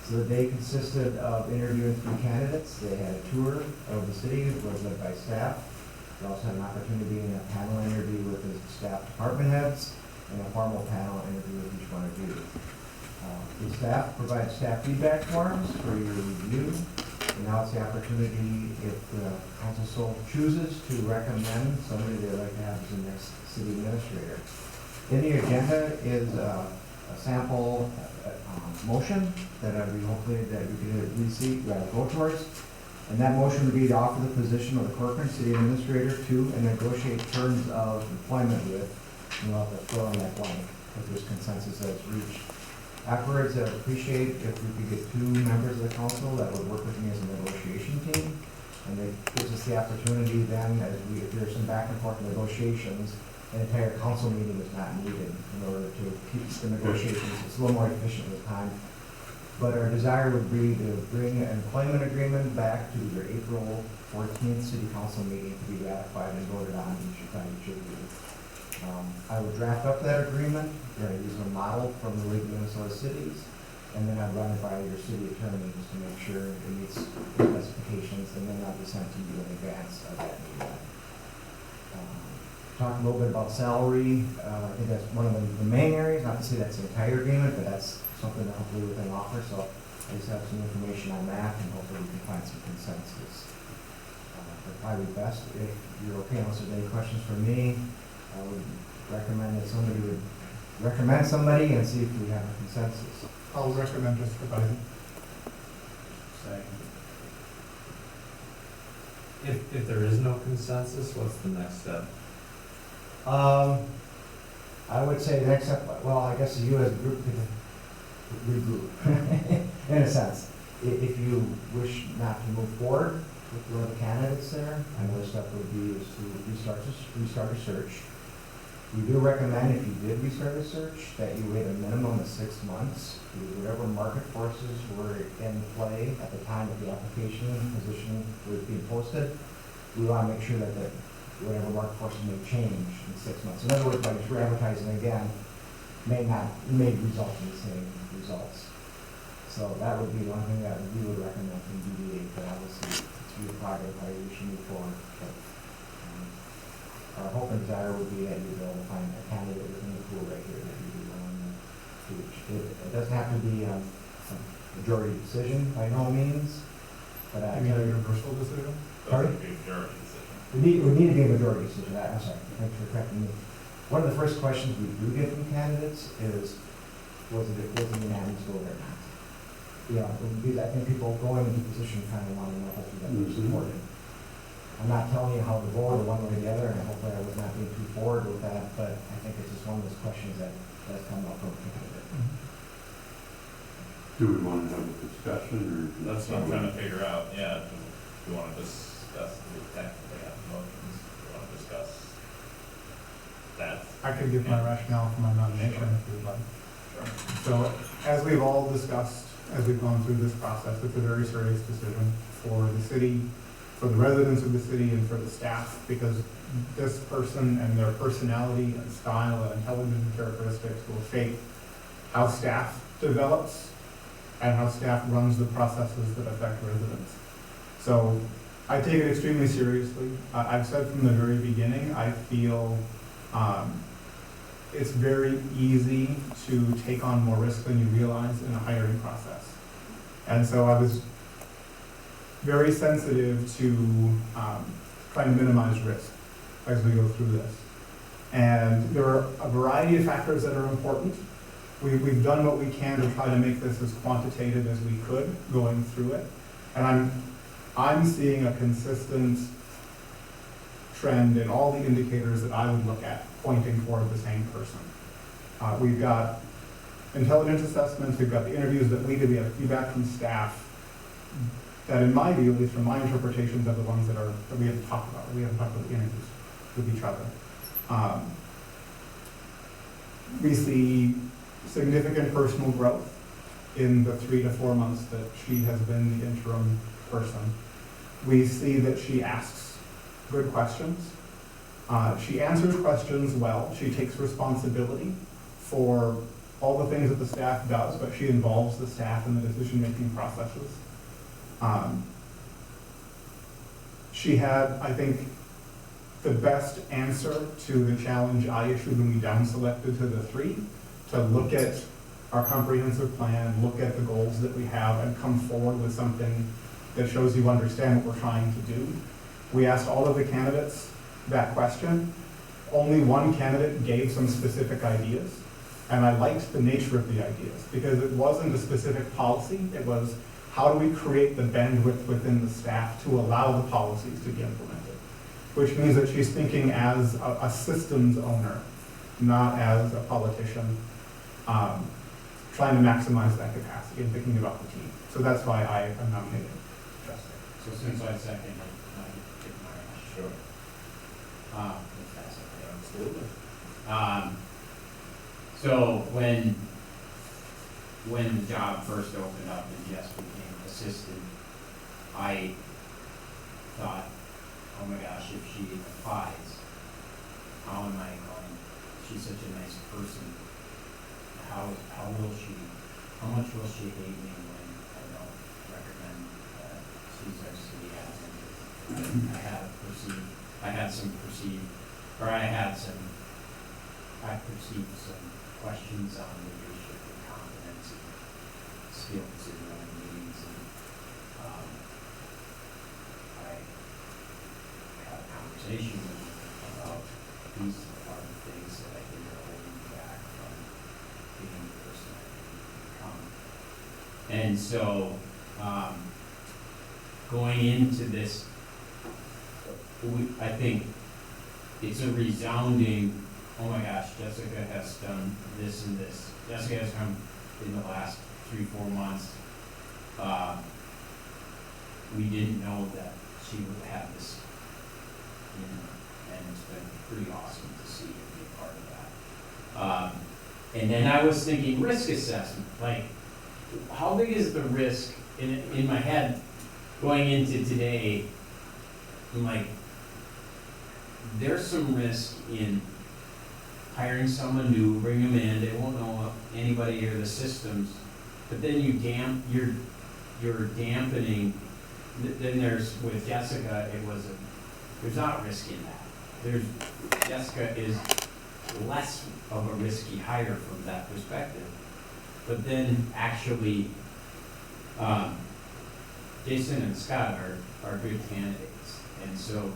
So the day consisted of interviewing 3 candidates. They had a tour of the city, it was led by staff. They also had an opportunity in a panel interview with the staff department heads and a formal panel interview with each one of you. The staff provides staff feedback forms for your review. And now it's the opportunity, if the council so chooses, to recommend somebody they'd like to have as the next city administrator. In the agenda is a sample motion that I'd be hopefully that we could receive, go towards. And that motion would be to offer the position of the Corcoran City Administrator to and negotiate terms of employment with, and we'll have to fill in that blank if there's consensus that's reached. Afterwards, I'd appreciate if we could get 2 members of the council that would work with me as a negotiation team. And it gives us the opportunity then, if there's some back and forth negotiations, an entire council meeting is not needed in order to keep the negotiations. It's a little more efficient with time. But our desire would be to bring an employment agreement back to your April 14th city council meeting to be ratified and voted on by each of you. I would draft up that agreement, use a model from the League of Minnesota Cities, and then I'd run it by your city attorney just to make sure it meets the specifications, and then I'll be sent to you in advance of that meeting. Talk a little bit about salary. I think that's one of the main areas, not to say that's the entire agreement, but that's something that hopefully we can offer. So I just have some information on that, and hopefully we can find some consensus. But probably best, if you're okay, unless there's any questions for me, I would recommend that somebody would recommend somebody and see if we have a consensus. I'll recommend Mr. Biden. Second. If there is no consensus, what's the next step? I would say the next step, well, I guess you as a group could regroup, in a sense. If you wish not to move forward with one of the candidates there, another step would be is to restart a search. We do recommend, if you did restart a search, that you wait a minimum of 6 months to whatever market forces were in play at the time of the application position was being posted. We want to make sure that whatever market forces may change in 6 months. In other words, by just re-advertising again, may result in the same results. So that would be one thing that we would recommend from DDA, but obviously it's your prerogative how you should move forward. But, our hope and desire would be that you'd be able to find a candidate within the pool right here that you'd be willing to reach. It doesn't have to be a majority decision by no means, but You mean a universal decision? Pardon? Be a majority decision. It would need to be a majority decision. I'm sorry, thanks for correcting me. One of the first questions we do get from candidates is, was it unanimous vote or not? Because I think people going into position kind of want to know hopefully that they're supported. I'm not telling you how to vote or one way or the other, and hopefully I was not being too forward with that, but I think it's just one of those questions that has come up from a candidate. Do we want to have a discussion, or? That's what I'm trying to figure out, yeah. Do we want to discuss the technically have motions? Do we want to discuss that? I could give my rationale for my nomination if you'd like. Sure. So, as we've all discussed, as we've gone through this process, it's a very serious decision for the city, for the residents of the city, and for the staff, because this person and their personality and style and intelligence and characteristics will shape how staff develops and how staff runs the processes that affect residents. So I take it extremely seriously. I've said from the very beginning, I feel it's very easy to take on more risk than you realize in a hiring process. And so I was very sensitive to trying to minimize risk as we go through this. And there are a variety of factors that are important. We've done what we can to try to make this as quantitative as we could going through it. And I'm seeing a consistent trend in all the indicators that I would look at pointing toward the same person. We've got intelligence assessments, we've got the interviews that we did, we have feedback from staff that, in my view, at least from my interpretations, are the ones that we haven't talked about. We haven't talked about the interviews with each other. We see significant personal growth in the 3 to 4 months that she has been the interim person. We see that she asks good questions. She answers questions well. She takes responsibility for all the things that the staff does, but she involves the staff in the decision-making processes. She had, I think, the best answer to the challenge I issued when we down-selected to the 3, to look at our comprehensive plan, look at the goals that we have, and come forward with something that shows you understand what we're trying to do. We asked all of the candidates that question. Only one candidate gave some specific ideas, and I liked the nature of the ideas, because it wasn't a specific policy, it was how do we create the bandwidth within the staff to allow the policies to be implemented, which means that she's thinking as a systems owner, not as a politician, trying to maximize that capacity and thinking about the team. So that's why I am nominating Jessica. So since I second it, I take my, Sure. if that's okay. Absolutely. So when the job first opened up and Jess became assistant, I thought, oh my gosh, if she applies, how am I going, she's such a nice person. How much will she hate me when I don't recommend she's our city admin? I perceived some questions on the leadership and competence and skills in running meetings, and I had a conversation with her about these are the things that I think are holding me back from being the person I need to become. And so, going into this, I think it's a resounding, oh my gosh, Jessica has done this and this. Jessica has come in the last 3-4 months. We didn't know that she would have this, and it's been pretty awesome to see her be a part of that. And then I was thinking risk assessment, like how big is the risk in my head going into today? I'm like, there's some risk in hiring someone new, bring them in, they won't know anybody or the systems, but then you're dampening. Then there's, with Jessica, there's not risk in that. Jessica is less of a risky hire from that perspective. But then actually, Jason and Scott are good candidates. And so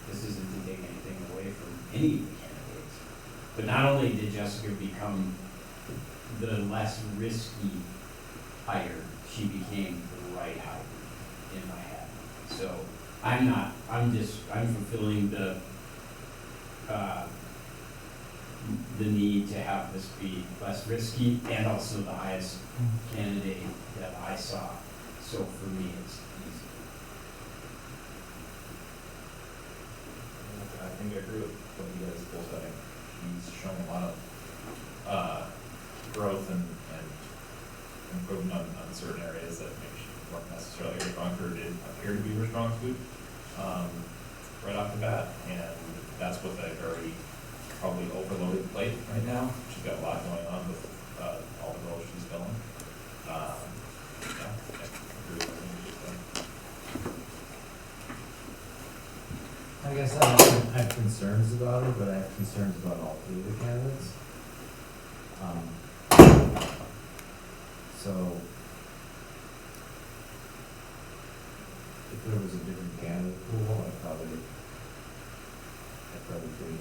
this isn't to take anything away from any of the candidates, but not only did Jessica become the less risky hire, she became the right hire in my head. So I'm fulfilling the need to have this be less risky and also the highest candidate that I saw. So for me, it's easy. I think I agree with what you guys both said. He's shown a lot of growth and improvement on certain areas that maybe she weren't necessarily her strong suit, or didn't appear to be her strong suit right off the bat. And that's with a very probably overloaded plate right now. She's got a lot going on with all the roles she's filling. Yeah, I agree with what you said. I guess I have concerns about it, but I have concerns about all 3 of the candidates. So, if there was a different candidate pool, I'd probably think,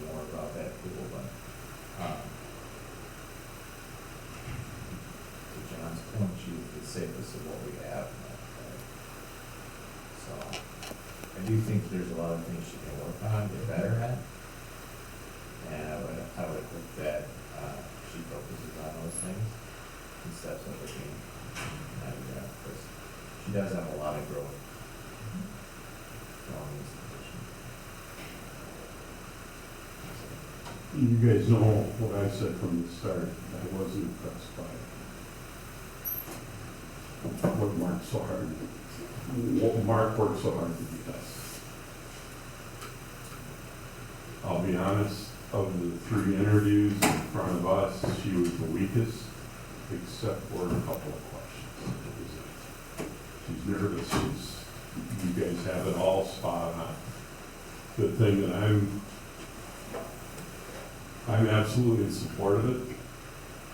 more about that pool, but, to John's point, she's the safest of what we have. Right? So, I do think there's a lot of things she can work on, get better at. And I would hope that she focuses on those things and steps up her game. Because she does have a lot of growth from this position. You guys know what I said from the start. I wasn't impressed by what Mark so hard, what Mark worked so hard to do. I'll be honest, of the three interviews in front of us, she was the weakest, except for a couple of questions. That was it. She's nervous, you guys have it all spot on. The thing that I'm absolutely in support of it,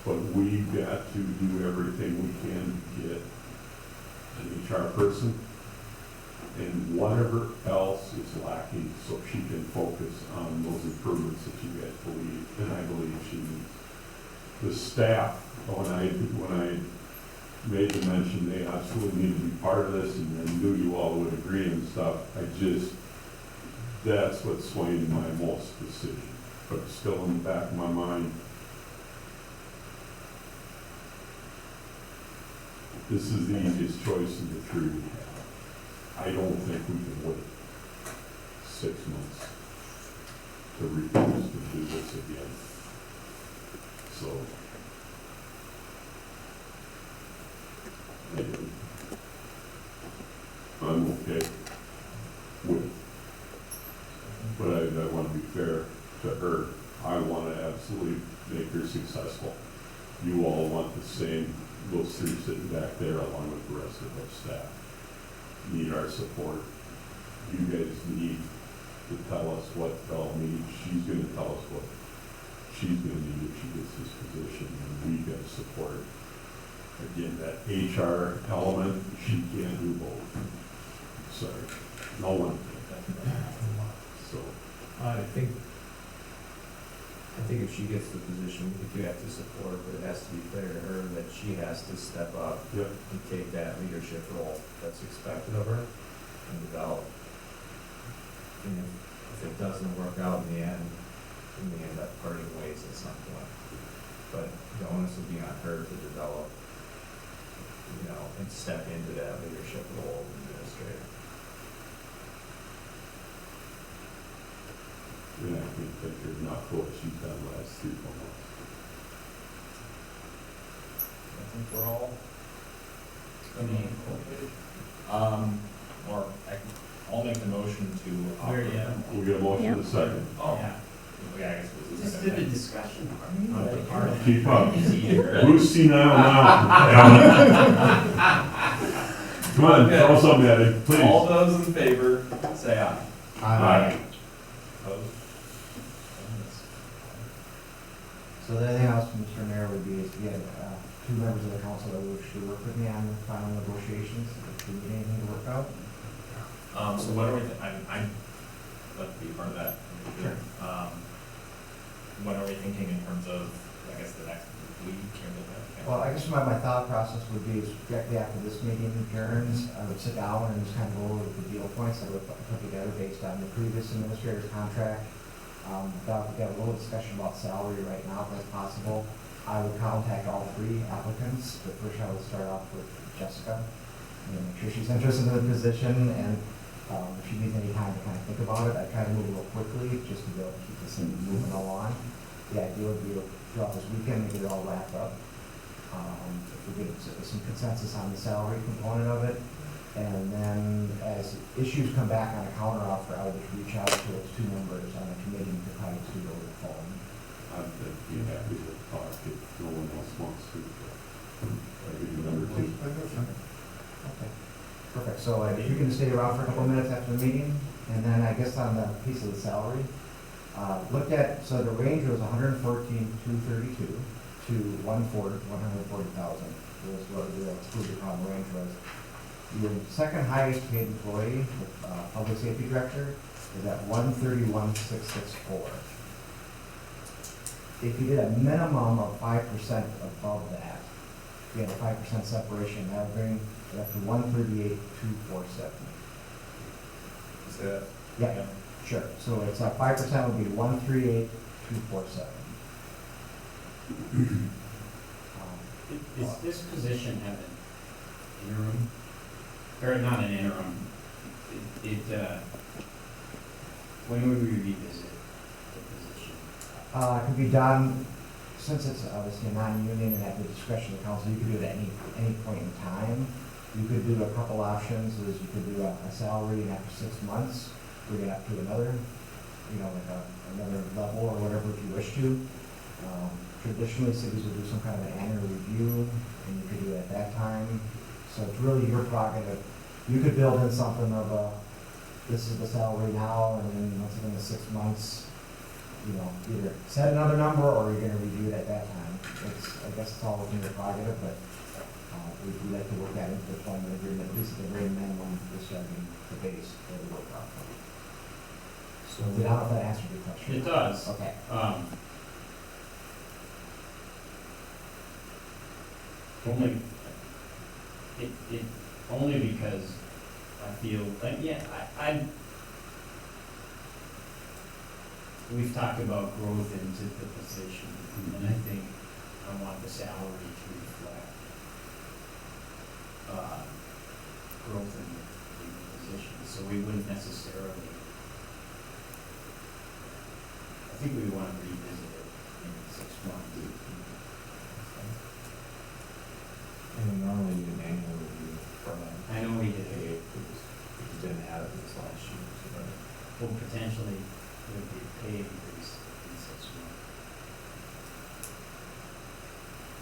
but we've got to do everything we can to get an HR person and whatever else is lacking so she can focus on those improvements that you guys believe, and I believe she needs. The staff, when I made the mention they absolutely need to be part of this, and I knew you all would agree and stuff, that's what swayed my most decision. But still in the back of my mind, this is the easiest choice of the three we have. I don't think we can wait 6 months to refuse to do this again. So, anyway, I'm okay with, but I want to be fair to her. I want to absolutely make her successful. You all want the same. Those three sitting back there along with the rest of our staff need our support. You guys need to tell us what y'all need. She's going to tell us what she's going to need if she gets this position, and we got to support her. Again, that HR element, she can't do both. Sorry, no one can. So I think if she gets the position, if you have to support, but it has to be fair to her that she has to step up yep. and take that leadership role that's expected of her and develop. And if it doesn't work out in the end, we may end up parting ways at some point. But the onus will be on her to develop, and step into that leadership role of administrator. And I think that you're not what she's done the last 3 4 months. I think we're all, I'll make the motion to. Where, yeah. We'll get a motion in a second. Oh, Yeah. yeah, I guess we'll. Just did a discussion. Part. Keep up. Easier. Who's senile now? Come on, throw something at it, please. All those in favor, say aye. Aye. Opposed? So the other thing else, Mr. Mayor, would be is we had two members of the council that wish to work with me on the final negotiations, if we need anything to work out. So what are we, I'd like to be part of that. Sure. What are we thinking in terms of, I guess, the next week? Well, I guess my thought process would be is directly after this meeting adjourns, I would sit down and just kind of go over the deal points that I would put together based on the previous administrator's contract. Thought we got a little discussion about salary right now, if that's possible. I would contact all three applicants, but first I would start off with Jessica, make sure she's interested in the position, and if she needs any time to kind of think about it, I try to move a little quickly, just to be able to keep this thing moving along. The idea would be to throughout this weekend, to get it all wrapped up. If we get some consensus on the salary component of it, and then as issues come back on a counter offer, I would just reach out to those two members on the committee to kind of do over the phone. I'd be happy to talk if no one else wants to. I'd be number two. Okay, perfect. So if you can just stay around for a couple of minutes after the meeting, and then I guess on the piece of the salary, looked at, so the range was 114,232 to 140,000 was what the excluded on range was. Your second highest paid employee, public safety director, is at 131,664. If you did a minimum of 5% above that, you have a 5% separation, that would bring it up to 138,247. Is that? Yeah, sure. So it's 5% would be 138,247. Does this position have an interim, or not an interim, when would we revisit the position? It could be done, since it's obviously a non-union and at the discretion of the council, you could do it at any point in time. You could do a couple options, is you could do a salary, and after 6 months, bring it up to another you know, like another level or whatever if you wish to. Traditionally, cities would do some kind of an annual review, and you could do it at that time. So it's really your prerogative. You could build in something of a, this is the salary now, and then once again, the 6 months, you know, either set another number or you're gonna review it at that time. I guess it's all within your prerogative, but we'd like to work that into the employment agreement, at least at the very minimum, this starting the base for the work outcome. So, I don't know if that answered your question. It does. Okay. Only because I feel, like, yeah, we've talked about growth into the position, and I think I want the salary to reflect, growth in the position, so we wouldn't necessarily, I think we want to revisit it in 6 months. And normally you do an annual review for them. I know we did They it, just didn't have it this last year, so. well, potentially, it would be a pay increase in 6 months.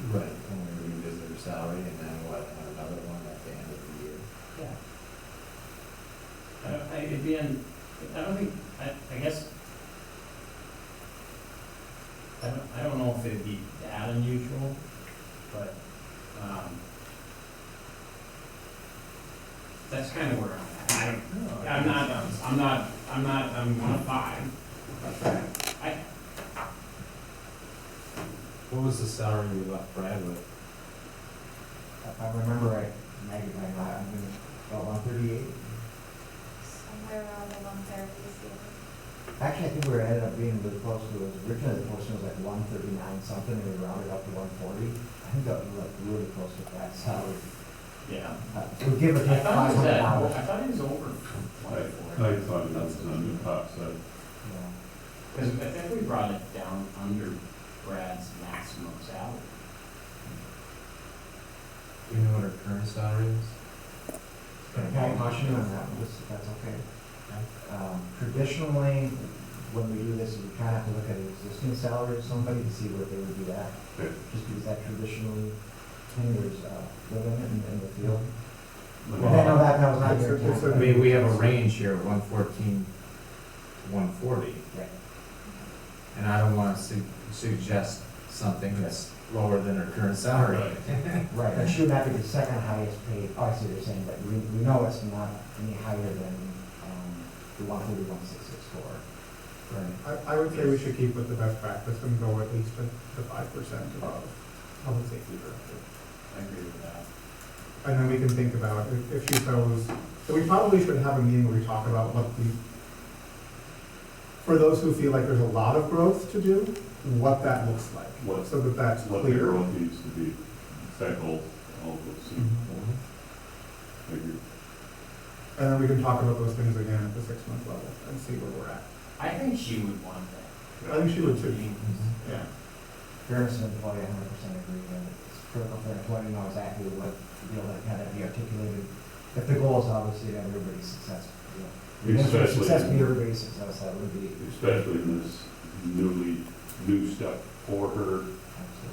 Right, when we revisit their salary and then what, have another one at the end of the year. Yeah. I guess, I don't know if it'd be that unusual, but, that's kind of where I'm at. I'm 105. What was the salary we left Brad with? If I remember right, Maggie, I'm gonna, about 138. Somewhere around the 130s, Actually, I think we ended up being really close to it. Originally, the posting was like 139 something, and we rounded up to 140. I think that was like really close to that salary. Yeah. So give or I take thought he was $500. I thought he was over I thought it was on the top side. Yeah. Because I think we brought it down under Brad's maximum salary. Do you know what her current salary is? Can I caution you on that, just if that's okay? Traditionally, when we do this, we kind of have to look at the existing salary of somebody to see what they would be at. Okay. Just because that traditionally hinders living in the field. But- And I know that was not your It's a- intent. I mean, we have a range here of 114 to 140, Right. and I don't want to suggest something that's lower than her current salary. Right, and she would not be the second highest paid, oh, I see what you're saying, but we know it's not any higher than the 130, 164. Right. I would say we should keep with the best practice and go at least to 5% above public safety director. I agree with that. And then we can think about if she shows, so we probably should have a meeting where we talk about what for those who feel like there's a lot of growth to do, what that looks like, What- so that that's What the clear. growth needs to be, tackle all those things. I agree. And then we can talk about those things again at the 6-month level and see where we're at. I think she would want that. I think she would too. Yeah. Fairness of employee, 100% agree that it's critical for an employee to know exactly what, you know, that kind of be articulated. If the goal is obviously that everybody's successful, you know. Especially- Success be everybody's success, that would be. Especially in this new step for her.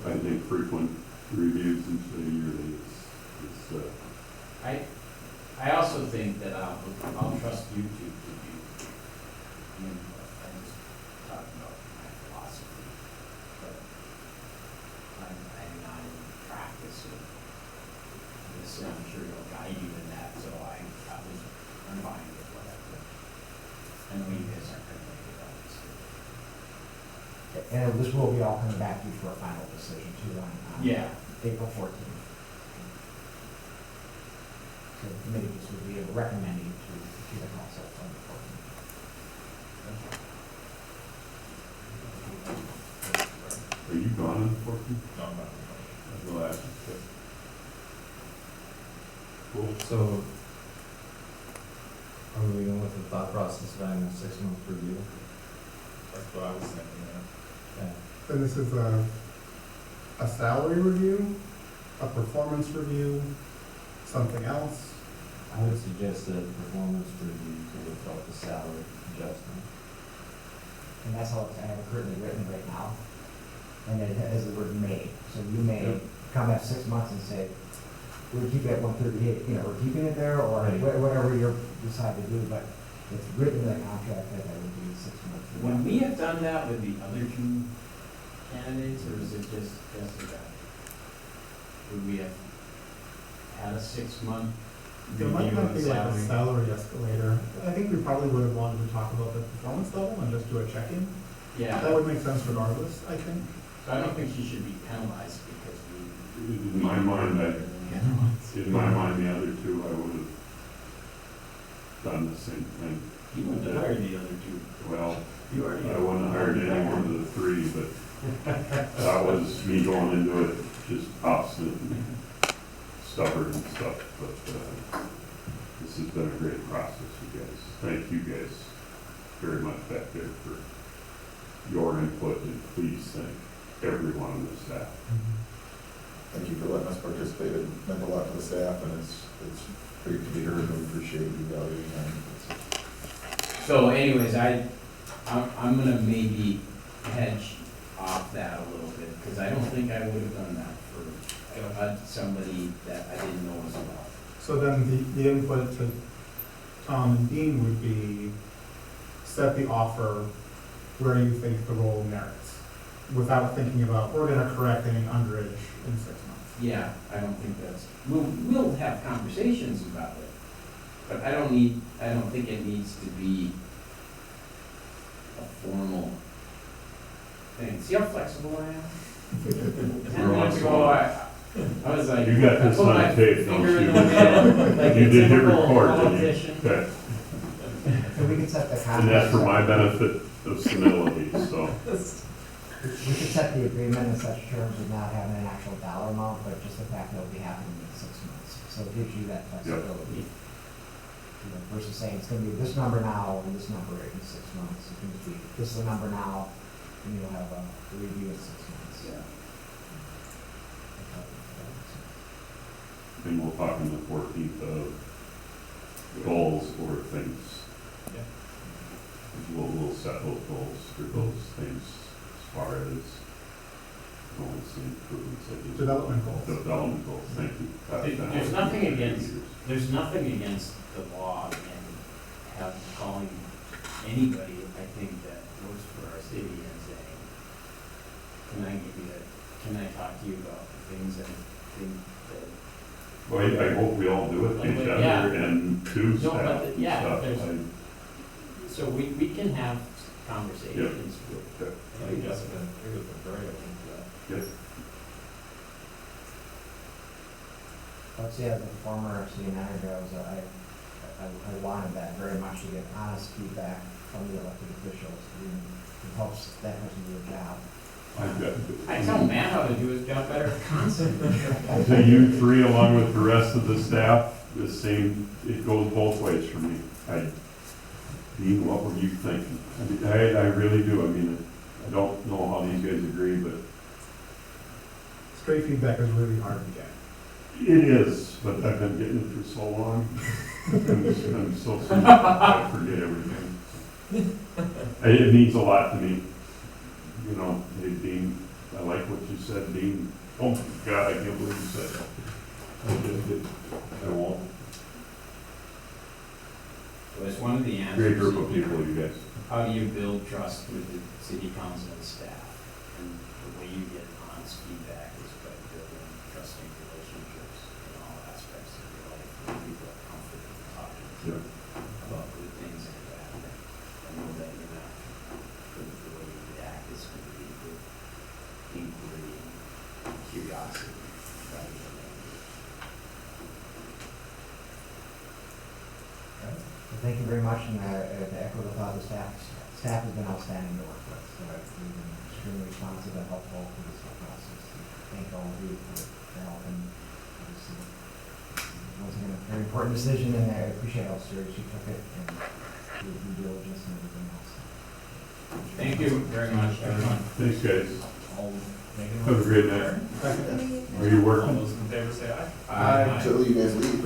I Absolutely. think frequent reviews instead of yearly is I also think that I'll trust you to do input. I'm just talking about my philosophy, but I'm not in practice of this, and I'm sure you'll guide you in that, so I'm fine with whatever. I know you guys aren't gonna make it, obviously. And this will be all coming back to you for a final decision too on Yeah. April 14th. So the committee just would be recommending to the council on the 14th. Are you gone on the 14th? No, I'm not. Well, that's good. Cool. So, are we going with the thought process of having a 6-month review? That's what I was thinking, yeah. Yeah. And this is a salary review, a performance review, something else. I would suggest a performance review to reflect the salary adjustment. and that's how I have it currently written right now. And it has the word may, so you may come at 6 months and say, we're keeping it at 138, you know, we're keeping it there, or Right. whatever you decide to do, but it's written in the contract that that would be 6 months. When we have done that with the other two candidates, or is it just Jessica? Would we have had a 6-month There might review not of be like a salary? salary escalator. I think we probably would have wanted to talk about the performance level and just do a check-in. Yeah, That would make sense regardless, I think. so I don't think she should be penalized because we. In my mind, the other two, I would have done the same thing. You wouldn't have hired the other two. Well, You already. I wouldn't have hired any one of the three, but that was me going into it just obstinate and stubborn and stuff, but, this has been a great process, you guys. Thank you guys very much back there for your input, and please thank everyone on the staff. Thank you for letting us participate. It meant a lot to the staff, and it's great to be heard, and we appreciate you valuing time. So anyways, I'm gonna maybe hedge off that a little bit, because I don't think I would have done that for somebody that I didn't know as well. So then the input to Tom and Dean would be set the offer where you think the role merits, without thinking about, we're gonna correct any underage in 6 months. Yeah, I don't think that's, we'll have conversations about it, but I don't think it needs to be a formal thing. See how flexible I am? 10 minutes ago, I was like. You got I this put on my tape, don't finger in you? the middle, like You a did hit typical record, didn't you? politician. Okay. So we could set the contract. And that's for my benefit of senility, so. We could set the agreement in such terms of not having an actual dollar amount, but just the fact that it'll be happening in 6 months. So it gives you that flexibility. You know, versus saying it's gonna be this number now and this number in 6 months. It can just be, this is the number now, and you'll have a review in 6 months. Yeah. And we'll talk on the 14th of goals or things. Yeah. We'll set those goals for those things as far as goals and improvements. I just- Development goals. Development goals, thank you. There's nothing against, there's nothing against the law and calling anybody, I think, that works for our city and saying, can I talk to you about the things that I think that. Well, I hope we all do it, to each Yeah. other and to No, staff but and yeah, stuff. there's- So we can have conversations with. I think Jessica and Peter have been very open to that. Yes. Let's say as a former city manager, I wanted that very much, to get honest feedback from the elected officials. It helps that person do a job. I've got- I tell Matt how to do his job better constantly. To you three, along with the rest of the staff, the same, it goes both ways for me. Dean, what were you thinking? I really do. I mean, I don't know how these guys agree, but Straight feedback is really hard to get. it is, but I've been getting it for so long. I'm so sorry, I forget everything. It means a lot to me. You know, hey, Dean, I like what you said, Dean. Oh my God, I can't believe you said that. I won't. So it's one of the answers. Great group of people, you guys. How do you build trust with the city council and staff? And the way you get honest feedback is by building trusting relationships in all aspects of your life, where people are comfortable talking to you about good things and bad things. I know that you're not, the way you react is going to be with inquiry and curiosity rather than anger. So thank you very much, and to echo the thought, the staff has been outstanding to work with. So we've been extremely responsive and helpful through this whole process. Thank all of you for help, and obviously, once again, a very important decision, and I appreciate how serious you took it, and your due diligence and everything else. Thank you very much, everyone. Thanks, guys. I'll make a Have a great night. motion. Are you All working? those in favor say aye. Aye. Until you guys leave.